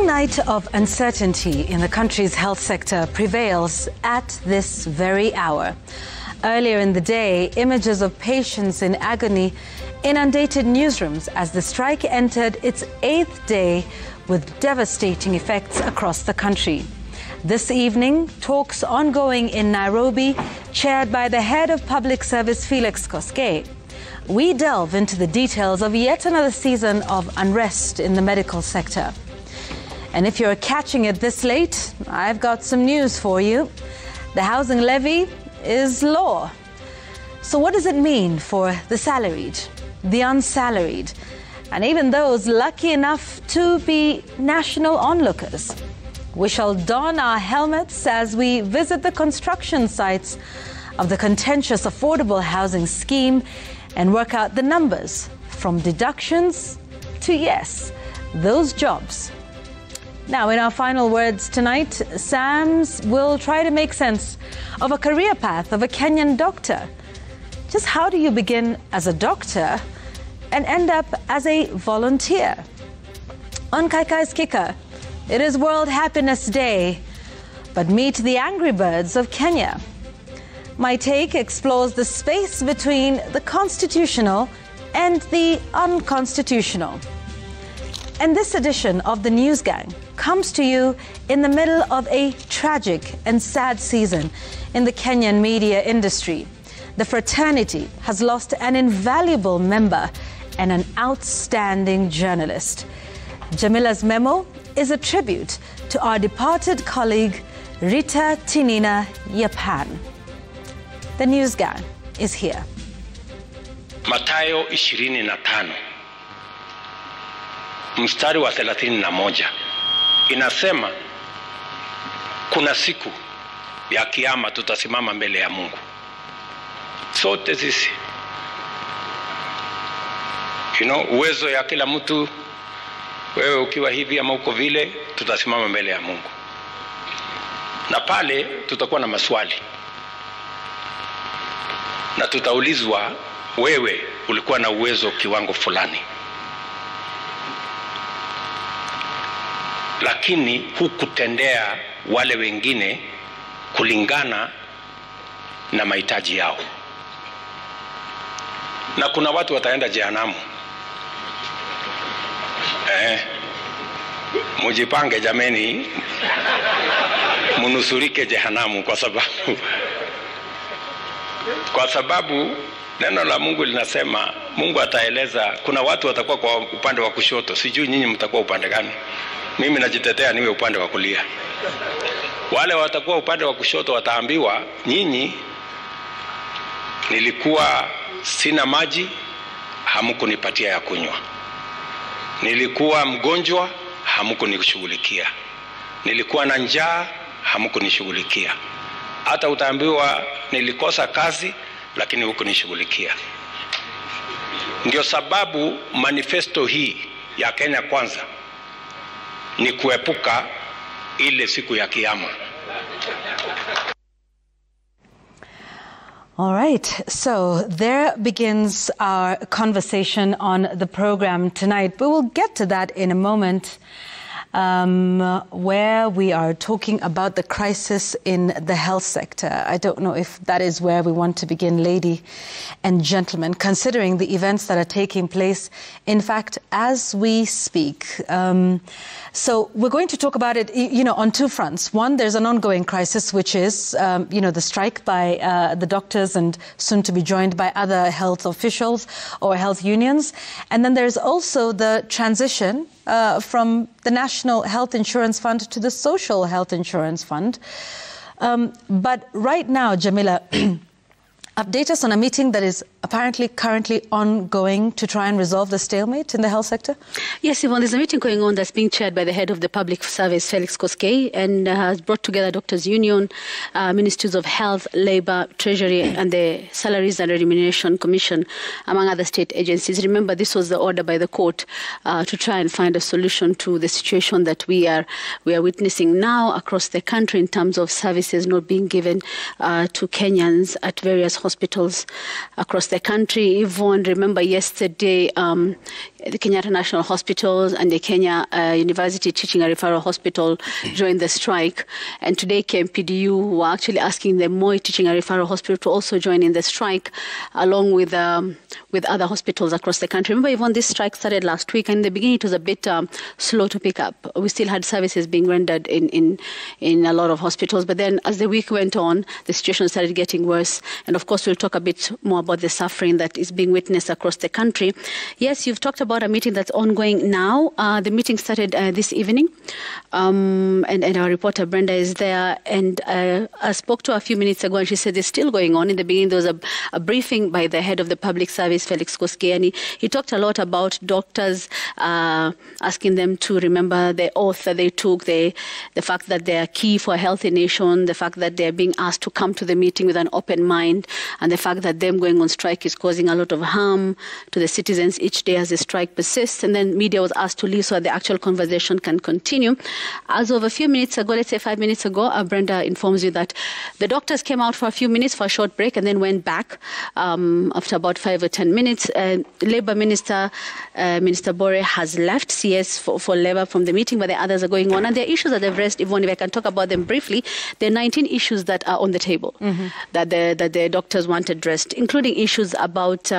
night of uncertainty in the country's health sector prevails at this very hour. Earlier in the day, images of patients in agony inundated newsrooms as the strike entered its 8th day with devastating effects across the country. This evening, talks ongoing in Nairobi, chaired by the head of Public Service, Felix Koskei. We delve into the details of yet another season of unrest in the medical sector. And if you're catching it this late, I've got some news for you. The housing levy is law. So what does it mean for the salaried, the unsalaried, and even those lucky enough to be national onlookers? We shall don our helmets as we visit the construction sites of the contentious affordable housing scheme and work out the numbers from deductions to, yes, those jobs. Now, in our final words tonight, Sams will try to make sense of a career path of a Kenyan doctor. Just how do you begin as a doctor and end up as a volunteer? On Kaikai's Kicker, it is World Happiness Day, but meet the Angry Birds of Kenya. My Take explores the space between the constitutional and the unconstitutional. And this edition of the News Gang comes to you in the middle of a tragic and sad season in the Kenyan media industry. The fraternity has lost an invaluable member and an outstanding journalist. Jamila's memo is a tribute to our departed colleague, Rita Tinina Yapan. The News Gang is here. Mathayo 25 mstari wa 31 inasema kuna siku ya kiyama tutasimama mbele ya Mungu. Sote sisi. Uwezo ya kila mtu, wewe ukiwa hivi ama uko vile, tutasimama mbele ya Mungu. Na pale tutakuwa na maswali. Na tutaulizwa, wewe ulikuwa na uwezo kiwango fulani, lakini hukutendea wale wengine kulingana na mahitaji yao. Na kuna watu wataenda jehanamu. Mujipange jameni, munusurike jehanamu kwa sababu neno la Mungu linasema, Mungu ataeleza, kuna watu watakuwa kwa upande wa kushoto, sijui nyinyi mtakuwa upande gani. Mimi najitetea niwe upande wa kulia. Wale watakuwa upande wa kushoto wataambiwa, nyinyi nilikuwa sina maji, hamkunipatia ya kunywa. Nilikuwa mgonjwa, hamkunishughulikia. Nilikuwa na njaa, hamkunishughulikia. Hata utaambiwa nilikosa kazi, lakini hukunishughulikia. Ndio sababu manifesto hii ya Kenya Kwanza ni kuepuka ile siku ya kiyama. All right, so there begins our conversation on the program tonight. But we'll get to that in a moment, where we are talking about the crisis in the health sector. I don't know if that is where we want to begin, ladies and gentlemen, considering the events that are taking place, in fact, as we speak. So we're going to talk about it, on two fronts. One, there's an ongoing crisis, which is, the strike by the doctors and soon to be joined by other health officials or health unions. And then there's also the transition from the National Health Insurance Fund to the Social Health Insurance Fund. But right now, Jamila, update us on a meeting that is apparently currently ongoing to try and resolve the stalemate in the health sector? Yes, Yvonne, there's a meeting going on that's being chaired by the head of the Public Service, Felix Koskei, and has brought together Doctors Union, Ministries of Health, Labour, Treasury, and the Salaries and Remuneration Commission, among other state agencies. Remember, this was the order by the court to try and find a solution to the situation that we are witnessing now across the country in terms of services not being given to Kenyans at various hospitals across the the country. Yvonne, remember yesterday, the Kenyatta National Hospital and the Kenya University Teaching and Referral Hospital joined the strike. And today KMPDU were actually asking the Moi Teaching and Referral Hospital to also join in the strike, along with other hospitals across the country. Remember, Yvonne, this strike started last week, and in the beginning it was a bit slow to pick up. We still had services being rendered in a lot of hospitals, but then as the week went on, the situation started getting worse. And of course, we'll talk a bit more about the suffering that is being witnessed across the country. Yes, you've talked about a meeting that's ongoing now. The meeting started this evening, and our reporter Brenda is there. And I spoke to her a few minutes ago, and she said it's still going on. In the beginning, there was a briefing by the head of the public service, Felix Koskei, and he talked a lot about doctors, asking them to remember the oath that they took, the fact that they are key for a healthy nation, the fact that they're being asked to come to the meeting with an open mind, and the fact that them going on strike is causing a lot of harm to the citizens each day as the strike persists. And then media was asked to leave so that the actual conversation can continue. As of a few minutes ago, let's say 5 minutes ago, Brenda informs you that the doctors came out for a few minutes for a short break and then went back after about 5 or 10 minutes. Labour Minister, Minister Bore, has left CS for Labour from the meeting, but the others are going on. And there are issues that they've raised. Yvonne, if I can talk about them briefly, there are 19 issues that are on the table that the doctors want addressed, including issues about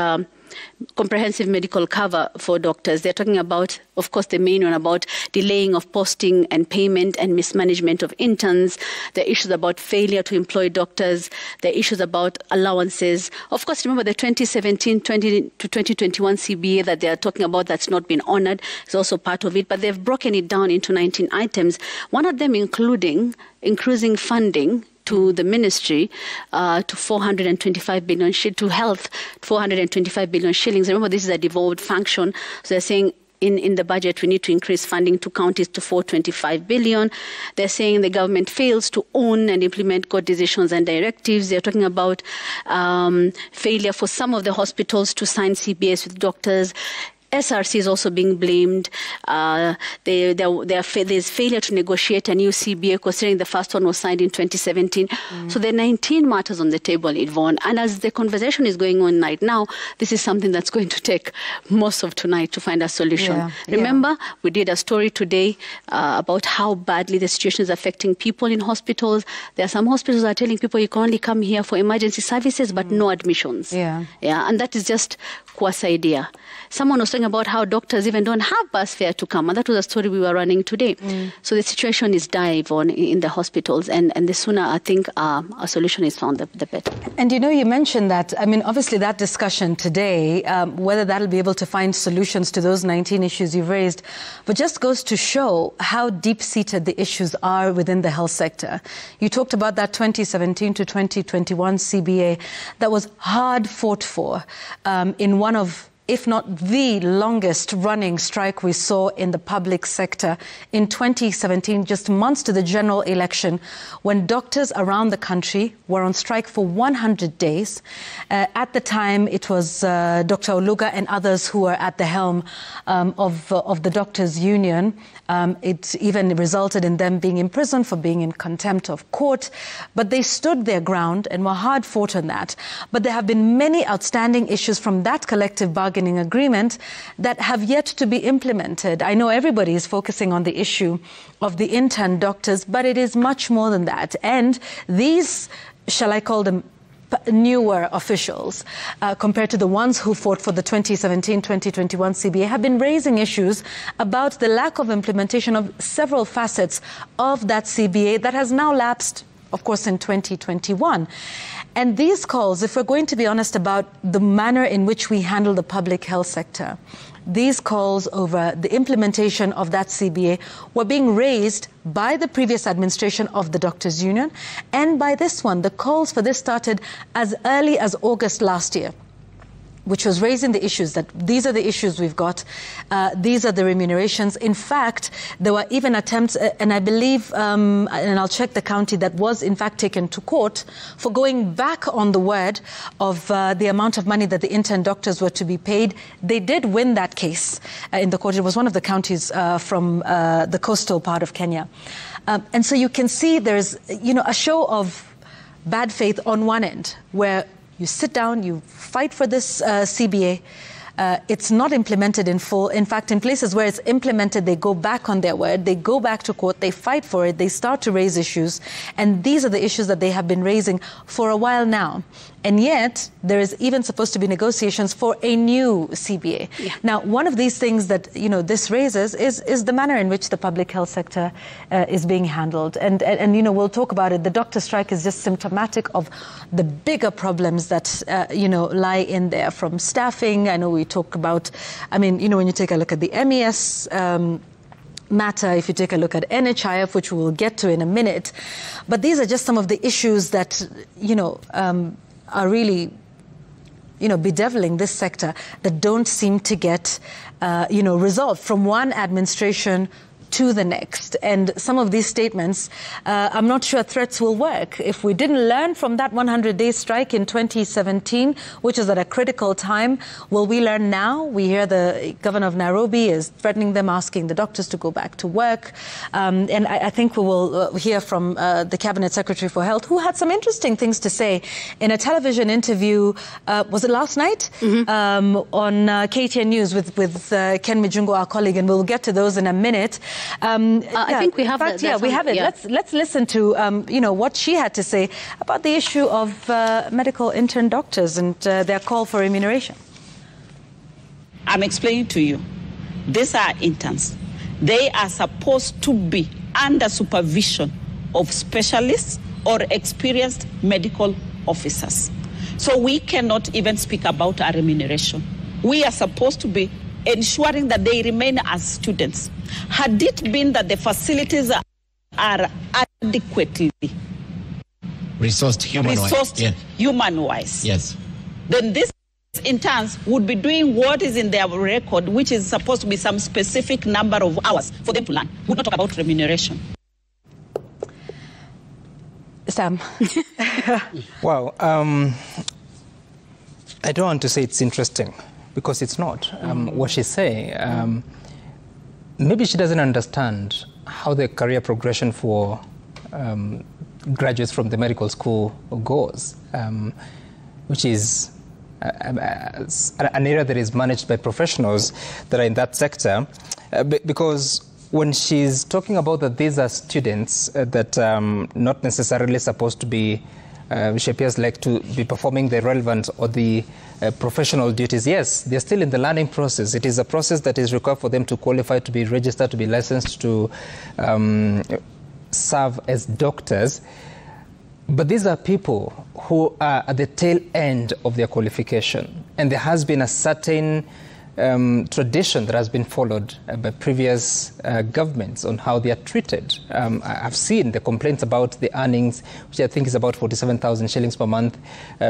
comprehensive medical cover for doctors. They're talking about, of course, the main one about delaying of posting and payment and mismanagement of interns. There are issues about failure to employ doctors. There are issues about allowances. Of course, remember the 2017 to 2021 CBA that they are talking about that's not been honored is also part of it, but they've broken it down into 19 items. One of them including increasing funding to the ministry to 425 billion, to health, 425 billion shillings. Remember, this is a devolved function. So they're saying in the budget, we need to increase funding to counties to 425 billion. They're saying the government fails to own and implement court decisions and directives. They're talking about failure for some of the hospitals to sign CBAs with doctors. SRC is also being blamed. There's failure to negotiate a new CBA, considering the first one was signed in 2017. So there are 19 matters on the table, Yvonne. And as the conversation is going on right now, this is something that's going to take most of tonight to find a solution. Yeah. Remember, we did a story today about how badly the situation is affecting people in hospitals. There are some hospitals that are telling people you can only come here for emergency services, but no admissions. Yeah, and that is just quasi-idea. Someone was talking about how doctors even don't have bus fare to come, and that was a story we were running today. So the situation is dire in the hospitals, and the sooner I think a solution is found, the better. And you know, you mentioned that, I mean, obviously that discussion today, whether that'll be able to find solutions to those 19 issues you've raised, but just goes to show how deep-seated the issues are within the health sector. You talked about that 2017 to 2021 CBA that was hard fought for in one of, if not the longest running strike we saw in the public sector in 2017, just months to the general election, when doctors around the country were on strike for 100 days. At the time, it was Dr. Oluga and others who were at the helm of the doctors' union. It even resulted in them being imprisoned for being in contempt of court. But they stood their ground and were hard fought on that. But there have been many outstanding issues from that collective bargaining agreement that have yet to be implemented. I know everybody is focusing on the issue of the intern doctors, but it is much more than that. And these, shall I call them, newer officials, compared to the ones who fought for the 2017-2021 CBA, have been raising issues about the lack of implementation of several facets of that CBA that has now lapsed, of course, in 2021. And these calls, if we're going to be honest about the manner in which we handle the public health sector, these calls over the implementation of that CBA were being raised by the previous administration of the Doctors' Union and by this one. The calls for this started as early as August last year, which was raising the issues that these are the issues we've got, these are the remunerations. In fact, there were even attempts, and I believe, and I'll check the county, that was in fact taken to court for going back on the word of the amount of money that the intern doctors were to be paid. They did win that case in the court. It was one of the counties from the coastal part of Kenya. And so you can see there's, you know, a show of bad faith on one end, where You sit down, you fight for this CBA. It's not implemented in full. In fact, in places where it's implemented, they go back on their word. They go back to court. They fight for it. They start to raise issues. And these are the issues that they have been raising for a while now. And yet, there is even supposed to be negotiations for a new CBA. Yeah. Now, one of these things that, this raises is the manner in which the public health sector is being handled. And we'll talk about it. The doctor strike is just symptomatic of the bigger problems that, lie in there, from staffing. I know we talk about, when you take a look at the MES matter, if you take a look at NHIF, which we will get to in a minute. But these are just some of the issues that, are really, bedeviling this sector that don't seem to get, resolved from one administration to the next. And some of these statements, I'm not sure threats will work. If we didn't learn from that 100-day strike in 2017, which is at a critical time, will we learn now? We hear the governor of Nairobi is threatening them, asking the doctors to go back to work. And I think we will hear from the Cabinet Secretary for Health, who had some interesting things to say in a television interview, was it last night? Mm-hmm. On KTN News with Ken Mijungo, our colleague, and we'll get to those in a minute. I think we have that. Yeah, we have it. Yeah. Let's listen to what she had to say about the issue of medical intern doctors and their call for remuneration. I'm explaining to you, these are interns. They are supposed to be under supervision of specialists or experienced medical officers. So we cannot even speak about our remuneration. We are supposed to be ensuring that they remain as students. Had it been that the facilities are adequately resourced human-wise, yes, then these interns would be doing what is in their record, which is supposed to be some specific number of hours for them to learn. We would not talk about remuneration. Sam. Well, I don't want to say it's interesting, because it's not. What she's saying, maybe she doesn't understand how the career progression for graduates from the medical school goes, which is an area that is managed by professionals that are in that sector, because when she's talking about that these are students that not necessarily supposed to be, she appears like to be performing the relevant or the professional duties. Yes, they're still in the learning process. It is a process that is required for them to qualify, to be registered, to be licensed, to serve as doctors. But these are people who are at the tail end of their qualification. And there has been a certain tradition that has been followed by previous governments on how they are treated. I've seen the complaints about the earnings, which I think is about 47,000 shillings per month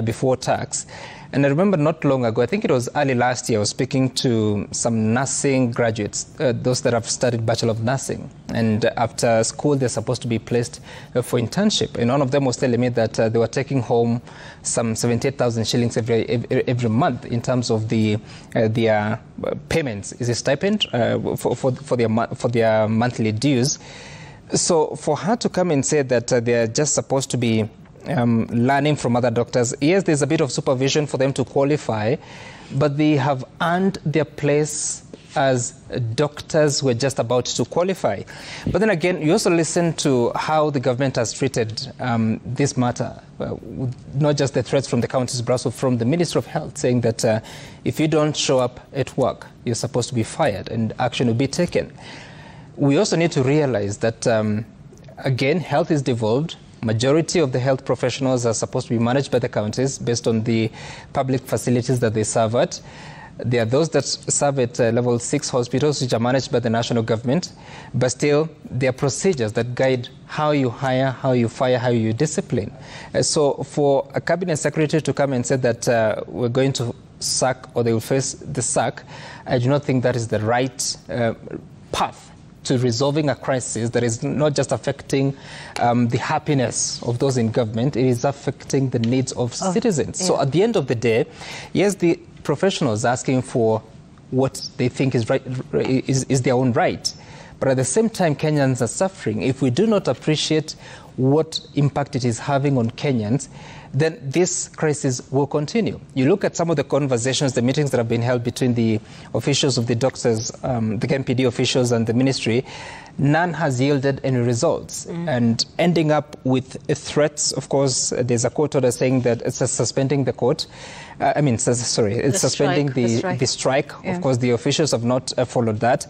before tax. And I remember not long ago, I think it was early last year, I was speaking to some nursing graduates, those that have studied Bachelor of Nursing. And after school, they're supposed to be placed for internship. And one of them was telling me that they were taking home some 78,000 shillings every month in terms of their payments. Is a stipend for their monthly dues. So for her to come and say that they're just supposed to be learning from other doctors. Yes, there's a bit of supervision for them to qualify, but they have earned their place as doctors who are just about to qualify. But then again, you also listen to how the government has treated this matter, not just the threats from the counties, but also from the Ministry of Health, saying that if you don't show up at work, you're supposed to be fired and action will be taken. We also need to realize that, again, health is devolved. Majority of the health professionals are supposed to be managed by the counties based on the public facilities that they serve at. There are those that serve at level 6 hospitals, which are managed by the national government, but still there are procedures that guide how you hire, how you fire, how you discipline. So for a cabinet secretary to come and say that we're going to sack, or they will face the sack, I do not think that is the right path to resolving a crisis that is not just affecting the happiness of those in government, it is affecting the needs of citizens. Yeah. So at the end of the day, yes, the professionals asking for what they think is right is their own right. But at the same time, Kenyans are suffering if we do not appreciate what impact it is having on Kenyans, then this crisis will continue. You look at some of the conversations, the meetings that have been held between the officials of the doctors, the KMPD officials and the ministry, none has yielded any results. And ending up with threats, of course, there's a court order saying that it's suspending the court. It's suspending the strike. Yeah. Of course, the officials have not followed that.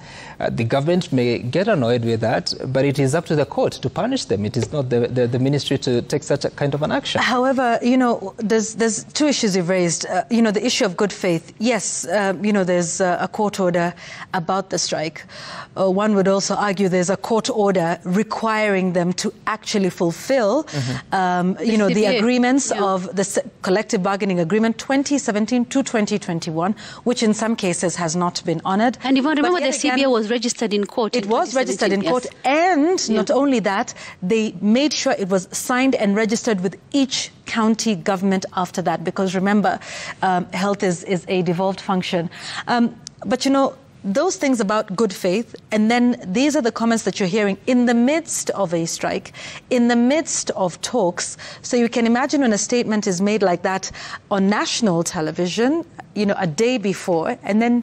The government may get annoyed with that, but it is up to the court to punish them. It is not the ministry to take such a kind of an action. However, there's two issues you've raised. The issue of good faith. Yes, there's a court order about the strike. One would also argue there's a court order requiring them to actually fulfill, the agreements of the collective bargaining agreement 2017 to 2021, which in some cases has not been honoured. And if I remember, the CBA was registered in court. It was registered in court, and not only that, they made sure it was signed and registered with each county government after that, because remember, health is a devolved function. But those things about good faith, and then these are the comments that you're hearing in the midst of a strike, in the midst of talks. So you can imagine when a statement is made like that on national television, a day before, and then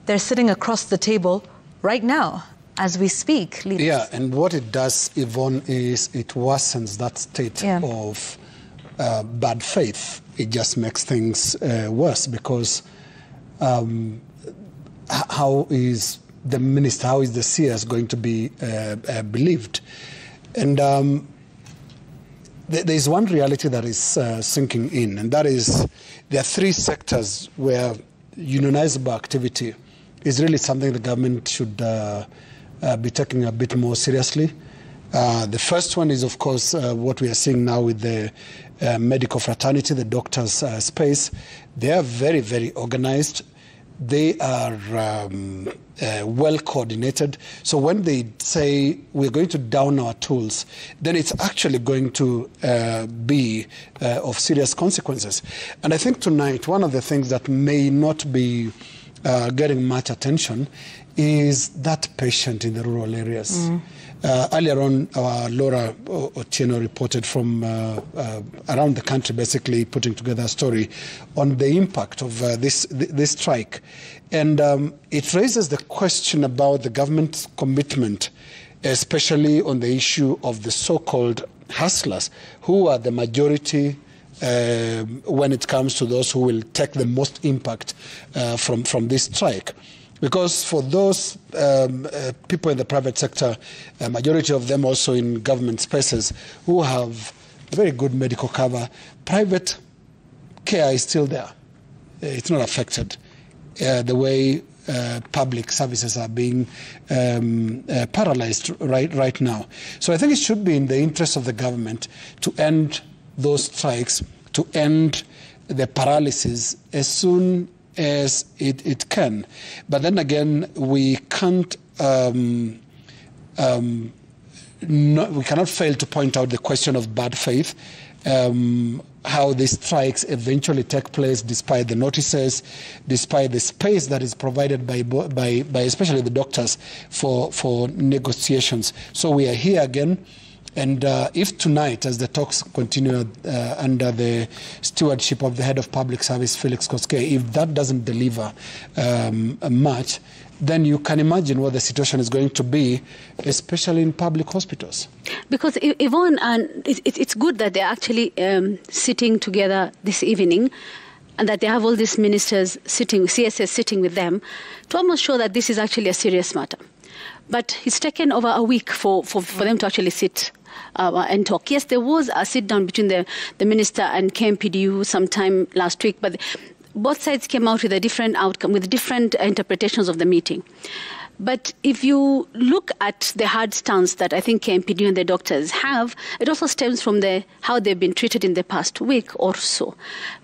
they're sitting across the table right now as we speak. Leaders. Yeah, and what it does, Yvonne, is it worsens that state of bad faith. It just makes things worse, because how is the minister, how is the CS going to be believed? And there is one reality that is sinking in, and that is there are three sectors where unionizable activity is really something the government should be taking a bit more seriously. The first one is, of course, what we are seeing now with the medical fraternity, the doctors' space. They are very, very organized. They are well coordinated. So when they say we're going to down our tools, then it's actually going to be of serious consequences. And I think tonight, one of the things that may not be getting much attention is that patient in the rural areas. Earlier on, Laura Otieno reported from around the country, basically putting together a story on the impact of this strike. And it raises the question about the government's commitment, especially on the issue of the so-called hustlers, who are the majority when it comes to those who will take the most impact from this strike. Because for those people in the private sector, a majority of them also in government spaces, who have very good medical cover, private care is still there. It's not affected the way public services are being paralyzed right now. So I think it should be in the interest of the government to end those strikes, to end the paralysis as soon as it can. But then again, we can't we cannot fail to point out the question of bad faith, how these strikes eventually take place despite the notices, despite the space that is provided by especially the doctors for negotiations. So we are here again. And if tonight, as the talks continue under the stewardship of the head of public service, Felix Koskei, if that doesn't deliver much, then you can imagine what the situation is going to be, especially in public hospitals. Because, Yvonne, it's good that they're actually sitting together this evening, and that they have all these ministers sitting, CSS sitting with them, to almost show that this is actually a serious matter. But it's taken over a week for them to actually sit and talk. Yes, there was a sit-down between the minister and KMPDU sometime last week, but both sides came out with a different outcome, with different interpretations of the meeting. But if you look at the hard stance that I think KMPD and the doctors have, it also stems from how they've been treated in the past week or so.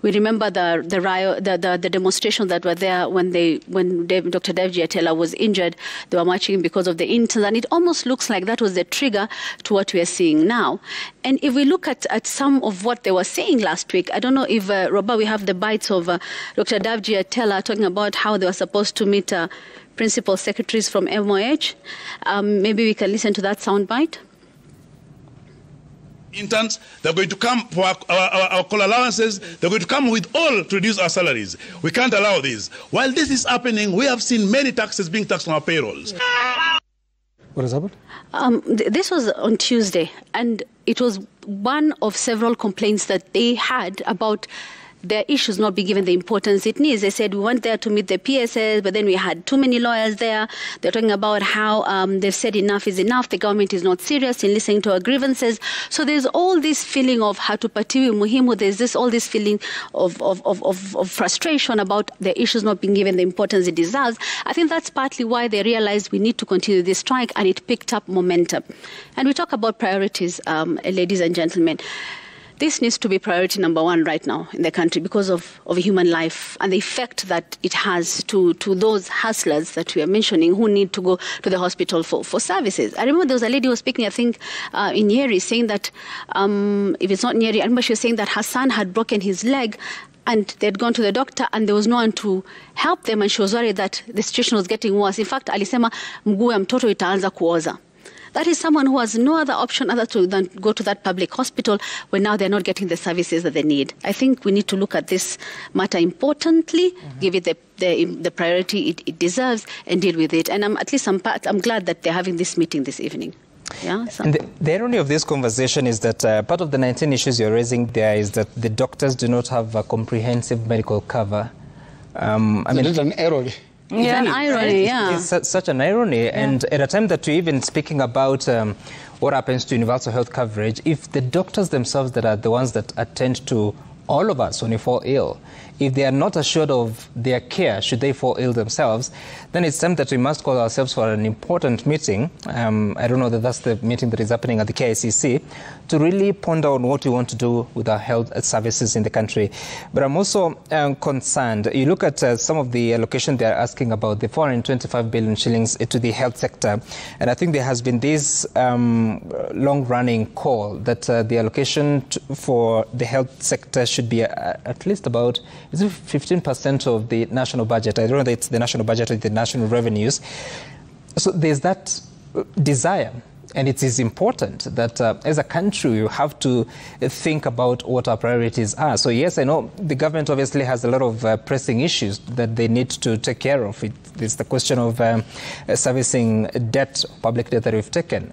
We remember the riot, the demonstrations that were there when Dr. Davji Atela was injured. They were marching because of the interns, and it almost looks like that was the trigger to what we are seeing now. And if we look at some of what they were saying last week, I don't know if, Roba, we have the bites of Dr. Davji Atela talking about how they were supposed to meet principal secretaries from MOH. Maybe we can listen to that soundbite. interns, they're going to come for our call allowances, they're going to come with all to reduce our salaries. We can't allow this. While this is happening, we have seen many taxes being taxed on our payrolls. What has happened? This was on Tuesday, and it was one of several complaints that they had about their issues not be given the importance it needs. They said we went there to meet the PSS, but then we had too many lawyers there. They're talking about how they've said enough is enough. The government is not serious in listening to our grievances. So there's all this feeling of hatupatiwi muhimu. There's all this feeling of frustration about the issues not being given the importance it deserves. I think that's partly why they realized we need to continue this strike, and it picked up momentum. And we talk about priorities, ladies and gentlemen. This needs to be priority number one right now in the country because of human life and the effect that it has to those hustlers that we are mentioning who need to go to the hospital for services. I remember there was a lady who was speaking, I think, in Nyeri, saying that, if it's not Nyeri, I remember she was saying that her son had broken his leg and they'd gone to the doctor and there was no one to help them, and she was worried that the situation was getting worse. In fact, alisema mguu ya mtoto itaanza kuoza. That is someone who has no other option other than go to that public hospital where now they're not getting the services that they need. I think we need to look at this matter importantly, give it the priority it deserves, and deal with it. And I'm glad that they're having this meeting this evening. Yeah, and the irony of this conversation is that part of the 19 issues you're raising there is that the doctors do not have a comprehensive medical cover. I mean, it's an error. It's an irony, yeah. It's such an irony, and at a time that we're even speaking about what happens to universal health coverage, if the doctors themselves that are the ones that attend to all of us when we fall ill, if they are not assured of their care should they fall ill themselves, then it's time that we must call ourselves for an important meeting. I don't know that that's the meeting that is happening at the KICC, to really ponder on what we want to do with our health services in the country. But I'm also concerned. You look at some of the allocation they are asking about, the 425 billion shillings to the health sector, and I think there has been this long-running call that the allocation for the health sector should be at least about 15% of the national budget. I don't know whether it's the national budget or the national revenues. So there's that desire. And it is important that as a country, you have to think about what our priorities are. So yes, I know the government obviously has a lot of pressing issues that they need to take care of. It's the question of servicing debt, public debt that we've taken,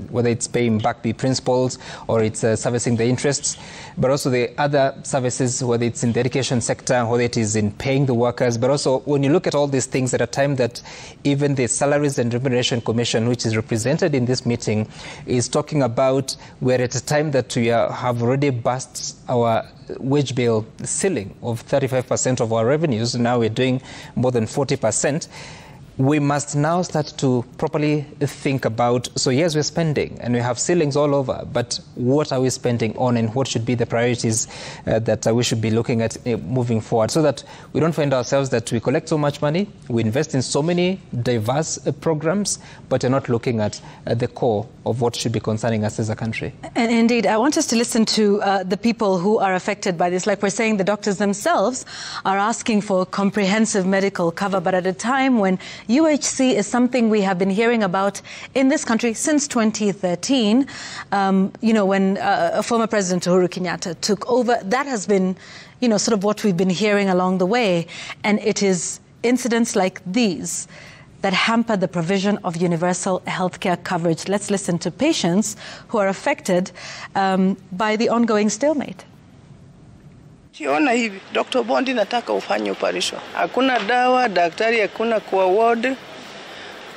whether it's paying back the principals or it's servicing the interests, but also the other services, whether it's in the education sector, whether it is in paying the workers. But also when you look at all these things at a time that even the Salaries and Remuneration Commission, which is represented in this meeting, is talking about we're at a time that we have already burst our wage bill ceiling of 35% of our revenues. Now we're doing more than 40%. We must now start to properly think about, so yes, we're spending and we have ceilings all over, but what are we spending on and what should be the priorities that we should be looking at moving forward, so that we don't find ourselves that we collect so much money, we invest in so many diverse programs, but we're not looking at the core of what should be concerning us as a country. And indeed, I want us to listen to the people who are affected by this. Like we're saying, the doctors themselves are asking for comprehensive medical cover, but at a time when UHC is something we have been hearing about in this country since 2013, when former President Uhuru Kenyatta took over. That has been, sort of what we've been hearing along the way. And it is incidents like these that hamper the provision of universal healthcare coverage. Let's listen to patients who are affected by the ongoing stalemate. Kiona hivi, Dr. Bondi nataka ufanye operation. Hakuna dawa, daktari hakuna kwa ward.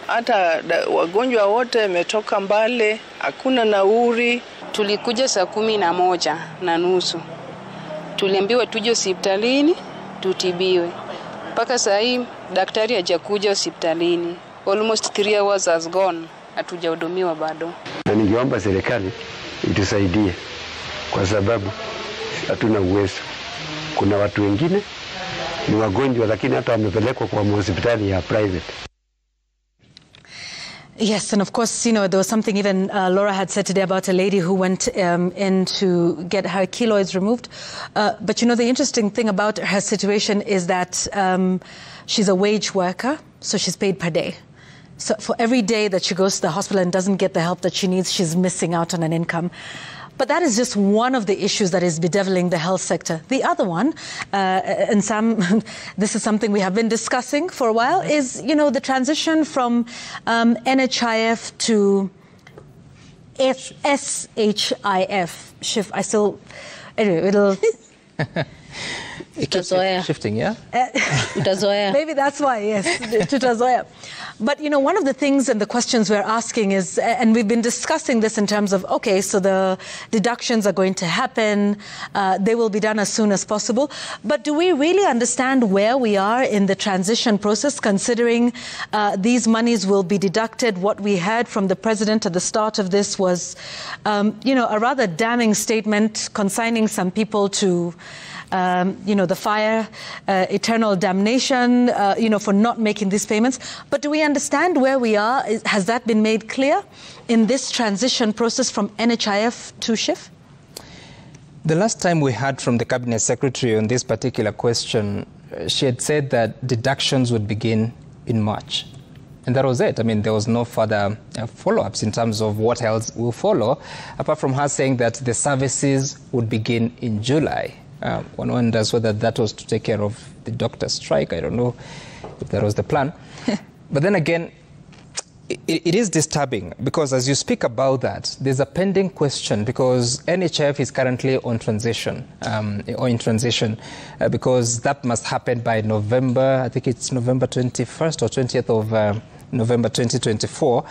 Hata wagonjwa wote wametoka mbali, hakuna nauri. Tulikuja saa 11:30. Tuliambiwa tuje hospitalini tutibiwe. Mpaka saa hii daktari hajakuja hospitalini. Almost 3 hours has gone. Hatujahudumiwa bado. Na ningeomba serikali itusaidie kwa sababu hatuna uwezo. Kuna watu wengine ni wagonjwa lakini hata wamepelekwa kwa hospitali ya private. Yes, and of course, there was something even Laura had said today about a lady who went in to get her keloids removed. But the interesting thing about her situation is that she's a wage worker, so she's paid per day. So for every day that she goes to the hospital and doesn't get the help that she needs, she's missing out on an income. But that is just one of the issues that is bedeviling the health sector. The other one, and Sam, this is something we have been discussing for a while, is, you know, the transition from NHIF to SHIF. Shift. I still, anyway, it'll... It keeps shifting, yeah? Maybe that's why, yes, Tutazoya. But, you know, one of the things and the questions we're asking is, and we've been discussing this in terms of, okay, so the deductions are going to happen, they will be done as soon as possible. But do we really understand where we are in the transition process, considering these monies will be deducted? What we heard from the president at the start of this was, you know, a rather damning statement consigning some people to... you know, the fire, eternal damnation, you know, for not making these payments. But do we understand where we are? Has that been made clear in this transition process from NHIF to SHIF? The last time we heard from the Cabinet Secretary on this particular question, she had said that deductions would begin in March. And that was it. I mean, there was no further follow-ups in terms of what else will follow, apart from her saying that the services would begin in July. One wonders whether that was to take care of the doctor strike. I don't know if that was the plan. But then again, it is disturbing because as you speak about that, there's a pending question because NHIF is currently on transition, or in transition, because that must happen by November, I think it's November 21st or 20th of November 2024.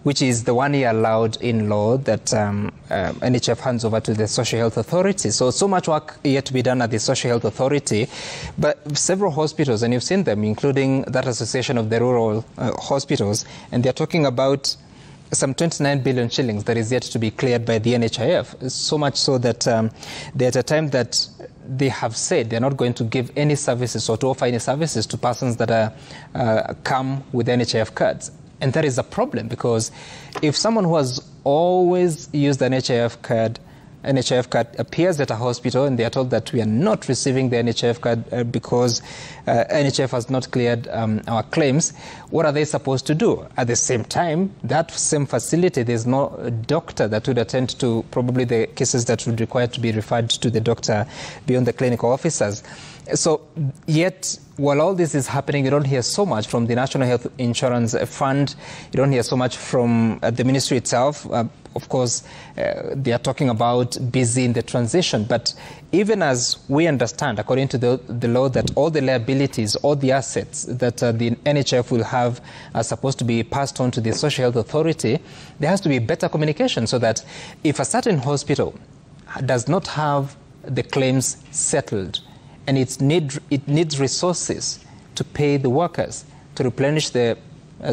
Which is the 1 year allowed in law that NHIF hands over to the Social Health Authority. So much work yet to be done at the Social Health Authority, but several hospitals, and you've seen them, including that Association of the Rural Hospitals, and they're talking about some 29 billion shillings that is yet to be cleared by the NHIF. So much so that they're at a time that they have said they're not going to give any services or to offer any services to persons that are come with NHIF cards. And that is a problem because if someone who has always used an NHIF card appears at a hospital and they are told that we are not receiving the NHIF card because NHIF has not cleared our claims, what are they supposed to do? At the same time, that same facility, there's no doctor that would attend to probably the cases that would require to be referred to the doctor beyond the clinical officers. So yet, while all this is happening, you don't hear so much from the National Health Insurance Fund. You don't hear so much from the ministry itself. Of course, they are talking about busy in the transition. But even as we understand, according to the law, that all the liabilities, all the assets that the NHIF will have are supposed to be passed on to the Social Health Authority, there has to be better communication so that if a certain hospital does not have the claims settled, and it needs resources to pay the workers, to replenish the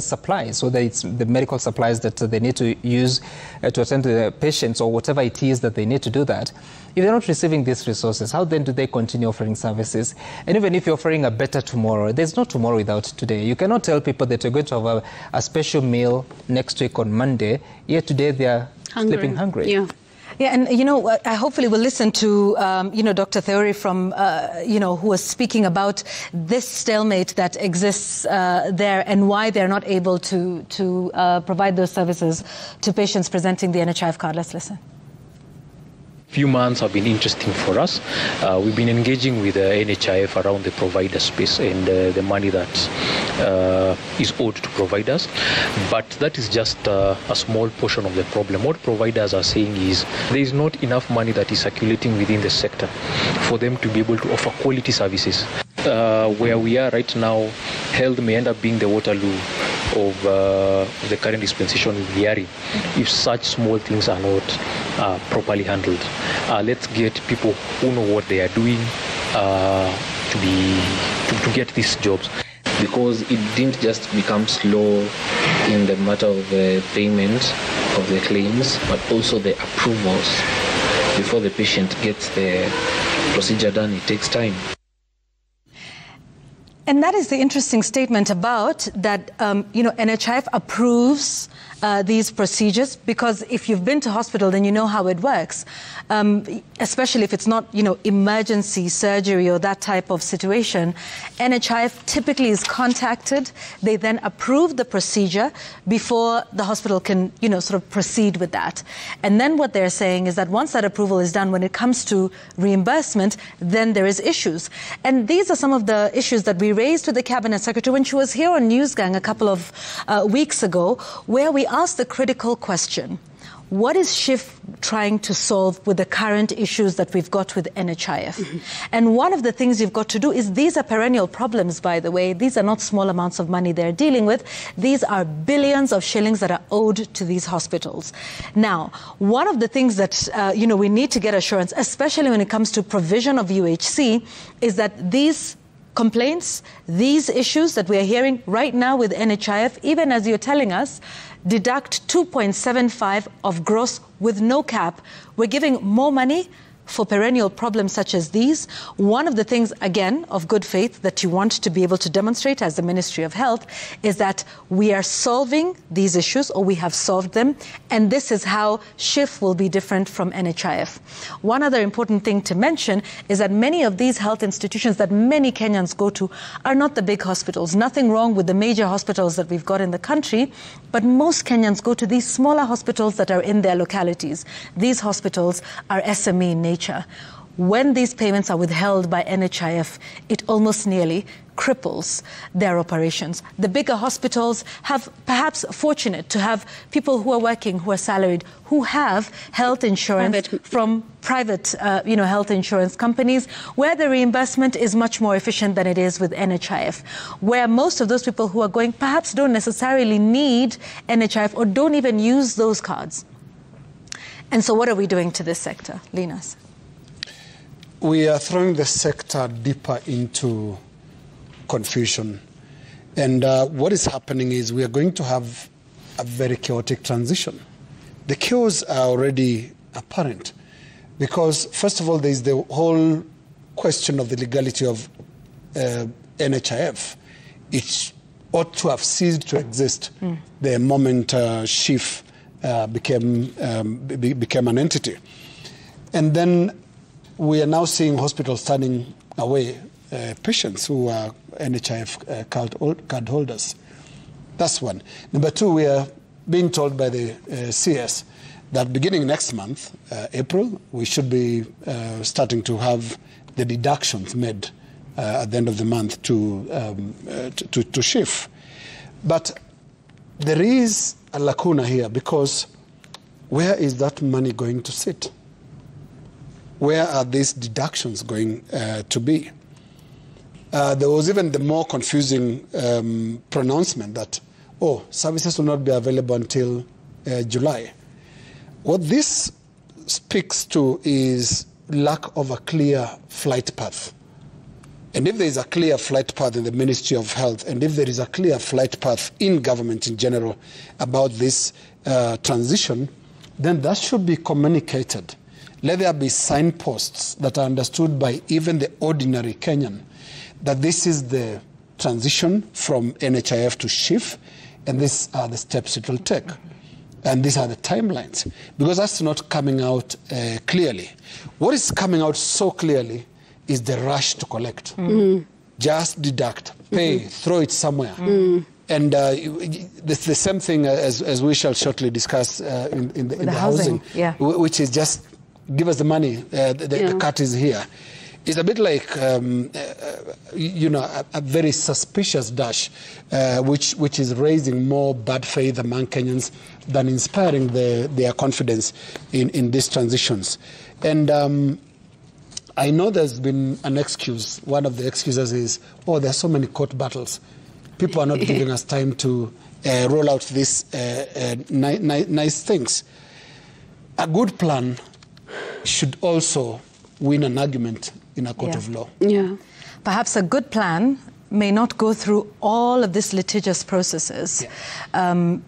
supplies, whether it's the medical supplies that they need to use to attend to the patients or whatever it is that they need to do that. If they're not receiving these resources, how then do they continue offering services? And even if you're offering a better tomorrow, there's no tomorrow without today. You cannot tell people that you're going to have a special meal next week on Monday, yet today they're sleeping hungry. Yeah. Yeah, and you know, hopefully we'll listen to you know, Dr. Theory from you know, who was speaking about this stalemate that exists there and why they're not able to provide those services to patients presenting the NHIF card. Let's listen. Few months have been interesting for us. We've been engaging with the NHIF around the provider space and the money that is owed to providers. But that is just a small portion of the problem. What providers are saying is there is not enough money that is circulating within the sector for them to be able to offer quality services. Where we are right now, health may end up being the Waterloo of the current dispensation with Liari if such small things are not properly handled. Let's get people who know what they are doing to get these jobs. Because it didn't just become slow in the matter of the payment of the claims, but also the approvals. Before the patient gets the procedure done, it takes time. And that is the interesting statement about that, NHIF approves these procedures, because if you've been to hospital, then you know how it works, especially if it's not, emergency surgery or that type of situation. NHIF typically is contacted. They then approve the procedure before the hospital can, sort of proceed with that. And then what they're saying is that once that approval is done, when it comes to reimbursement, then there is issues. And these are some of the issues that we raised with the Cabinet Secretary when she was here on Newsgang a couple of weeks ago, where we asked the critical question: what is SHIF trying to solve with the current issues that we've got with NHIF? Mm-hmm. And one of the things you've got to do is, these are perennial problems, by the way. These are not small amounts of money they're dealing with. These are billions of shillings that are owed to these hospitals. Now, one of the things that, we need to get assurance, especially when it comes to provision of UHC, is that these complaints, these issues that we are hearing right now with NHIF, even as you're telling us, deduct 2.75 of gross with no cap. We're giving more money for perennial problems such as these. One of the things, again, of good faith that you want to be able to demonstrate as the Ministry of Health is that we are solving these issues, or we have solved them, and this is how SHIF will be different from NHIF. One other important thing to mention is that many of these health institutions that many Kenyans go to are not the big hospitals. Nothing wrong with the major hospitals that we've got in the country, but most Kenyans go to these smaller hospitals that are in their localities. These hospitals are SME in nature. When these payments are withheld by NHIF, it almost nearly cripples their operations. The bigger hospitals have, perhaps fortunate to have people who are working, who are salaried, who have health insurance from private, health insurance companies, where the reimbursement is much more efficient than it is with NHIF, where most of those people who are going perhaps don't necessarily need NHIF or don't even use those cards. And so what are we doing to this sector? Linus? We are throwing the sector deeper into confusion. And what is happening is we are going to have a very chaotic transition. The chaos are already apparent because, first of all, there is the whole question of the legality of NHIF. It ought to have ceased to exist the moment SHIF became an entity. And then we are now seeing hospitals turning away patients who are NHIF card holders. That's one. Number two, we are being told by the CS that beginning next month, April, we should be starting to have the deductions made at the end of the month to SHIF. But there is a lacuna here, because where is that money going to sit? Where are these deductions going to be? There was even the more confusing pronouncement that, services will not be available until July. What this speaks to is lack of a clear flight path. And if there is a clear flight path in the Ministry of Health, and if there is a clear flight path in government in general about this transition, then that should be communicated. Let there be signposts that are understood by even the ordinary Kenyan, that this is the transition from NHIF to SHIF, and these are the steps it will take. And these are the timelines. Because that's not coming out clearly. What is coming out so clearly is the rush to collect. Just deduct, pay, throw it somewhere. And the same thing as we shall shortly discuss in the housing, which is just give us the money, the cut is here. It's a bit like, a very suspicious dash, which is raising more bad faith among Kenyans than inspiring their confidence in these transitions. And I know there's been an excuse. One of the excuses is, there are so many court battles. People are not giving us time to roll out these nice things. A good plan should also win an argument in a court of law. Perhaps a good plan may not go through all of these litigious processes. And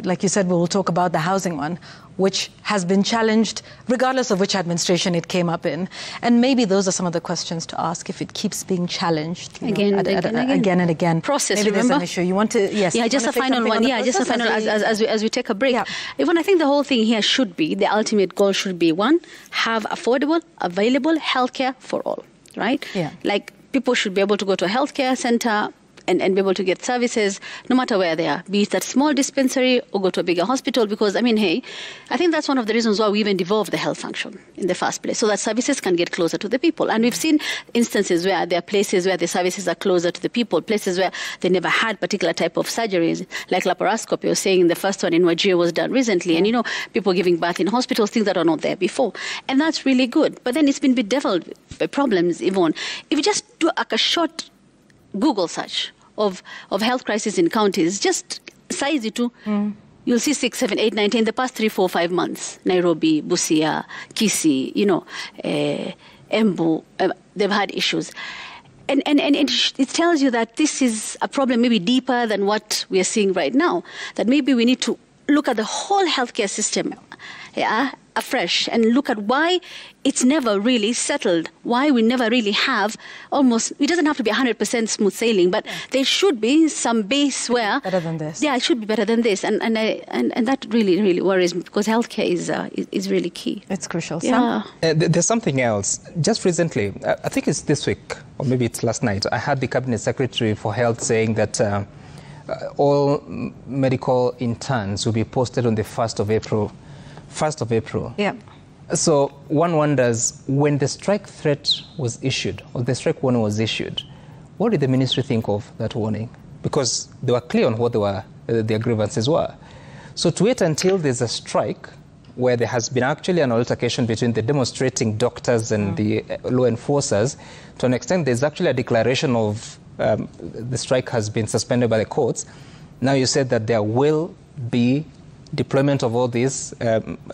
like you said, we'll talk about the housing one. which has been challenged regardless of which administration it came up in. And maybe those are some of the questions to ask if it keeps being challenged again and again. Process, maybe remember? There's an issue. You want to, yes. Yeah, just a final one. Yeah, just a final, as we take a break. Yeah. Yvonne, I think the whole thing here should be, the ultimate goal should be, one, have affordable, available healthcare for all, right? Yeah. Like, people should be able to go to a healthcare center and be able to get services no matter where they are, be it that small dispensary or go to a bigger hospital, because, I mean, hey, I think that's one of the reasons why we even devolved the health function in the first place, so that services can get closer to the people. And we've seen instances where there are places where the services are closer to the people, places where they never had particular type of surgeries, like laparoscopy. I was saying the first one in Wajir was done recently, and, you know, people giving birth in hospitals, things that are not there before. And that's really good. But then it's been bedeviled by problems, Yvonne. If you just do like a short Google search of health crisis in counties, just size it to, you'll see 6, 7, 8, 9, 10, in the past 3, 4, 5 months. Nairobi, Busia, Kisii, you know, Embu, they've had issues. And it tells you that this is a problem maybe deeper than what we are seeing right now, that maybe we need to look at the whole healthcare system afresh and look at why it's never really settled, why we never really have almost, it doesn't have to be 100% smooth sailing, but there should be some base where... Better than this. Yeah, it should be better than this. And that really, really worries me, because healthcare is really key. It's crucial. Yeah. There's something else. Just recently, I think it's this week, or maybe it's last night, I had the Cabinet Secretary for Health saying that all medical interns will be posted on the 1st of April. 1st of April. Yeah. So one wonders, when the strike threat was issued, or the strike warning was issued, what did the ministry think of that warning? Because they were clear on what their grievances were. So to wait until there's a strike, where there has been actually an altercation between the demonstrating doctors and the law enforcers, to an extent there's actually a declaration of the strike has been suspended by the courts. Now you said that there will be deployment of all these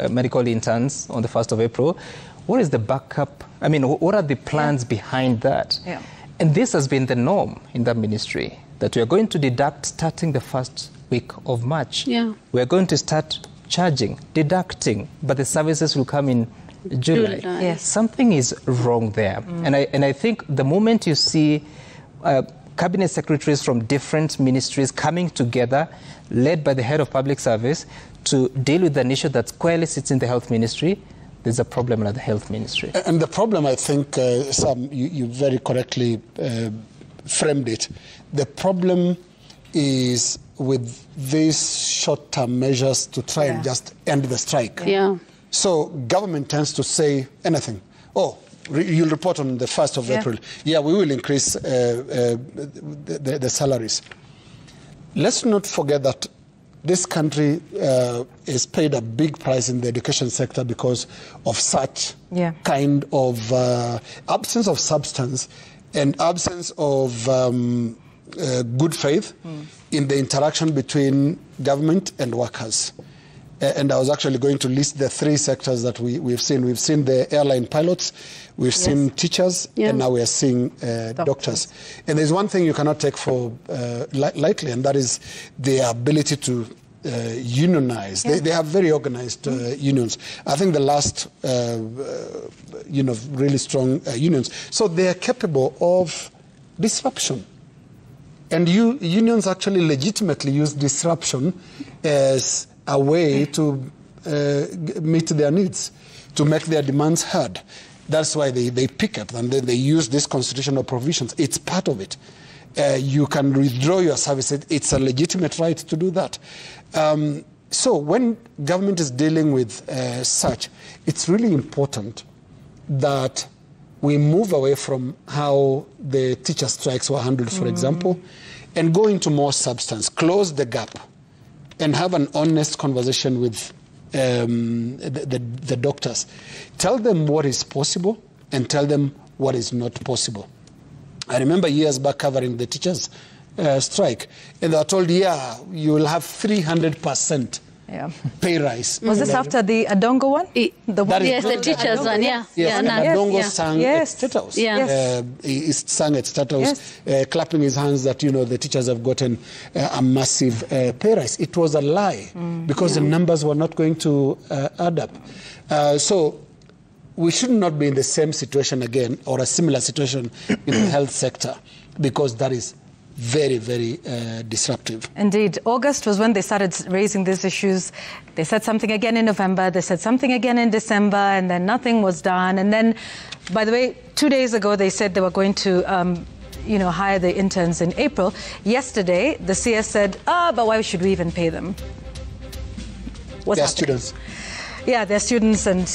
medical interns on the 1st of April. What is the backup? I mean, what are the plans behind that? Yeah. And this has been the norm in that ministry, that we are going to deduct starting the first week of March. Yeah. We are going to start charging, deducting, but the services will come in July. Yes. Something is wrong there. And I think the moment you see cabinet secretaries from different ministries coming together, led by the head of public service, to deal with an issue that squarely sits in the health ministry, there's a problem at the health ministry. And the problem, I think, Sam, you very correctly framed it. The problem is with these short-term measures to try and just end the strike. Yeah. So government tends to say anything. Oh, you'll report on the 1st of April. Yeah, we will increase the salaries. Let's not forget that this country is paid a big price in the education sector because of such kind of absence of substance and absence of good faith in the interaction between government and workers. And I was actually going to list the 3 sectors that we've seen. We've seen the airline pilots, we've seen teachers, and now we are seeing doctors. And there's one thing you cannot take for lightly, and that is the ability to unionize. They have very organized unions. I think the last, really strong unions. So they are capable of disruption. And unions actually legitimately use disruption as a way to meet their needs, to make their demands heard. That's why they pick up and they use these constitutional provisions. It's part of it. You can withdraw your service. It's a legitimate right to do that. So when government is dealing with such, it's really important that we move away from how the teacher strikes were handled, for example, and go into more substance, close the gap, and have an honest conversation with the doctors. Tell them what is possible and tell them what is not possible. I remember years back covering the teachers' strike, and they were told, you will have 300% pay rise. Was this after the Adongo one? Yes, the teachers one, yeah. Yes, Adongo sang at State House. Yeah. He sang at State House, clapping his hands that, the teachers have gotten a massive pay rise. It was a lie because the numbers were not going to add up. So we should not be in the same situation again, or a similar situation in the health sector, because that is very, very disruptive. Indeed. August was when they started raising these issues. They said something again in November, they said something again in December, and then nothing was done. And then, by the way, 2 days ago, they said they were going to hire the interns in April. Yesterday, the CS said, but why should we even pay them? They're students. Yeah, they're students, and,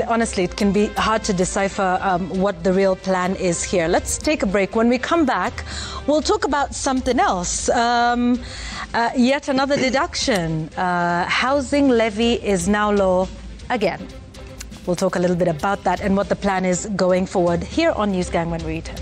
honestly, it can be hard to decipher what the real plan is here. Let's take a break. When we come back, we'll talk about something else. Yet another deduction. Housing levy is now law again. We'll talk a little bit about that and what the plan is going forward here on News Gang when we return.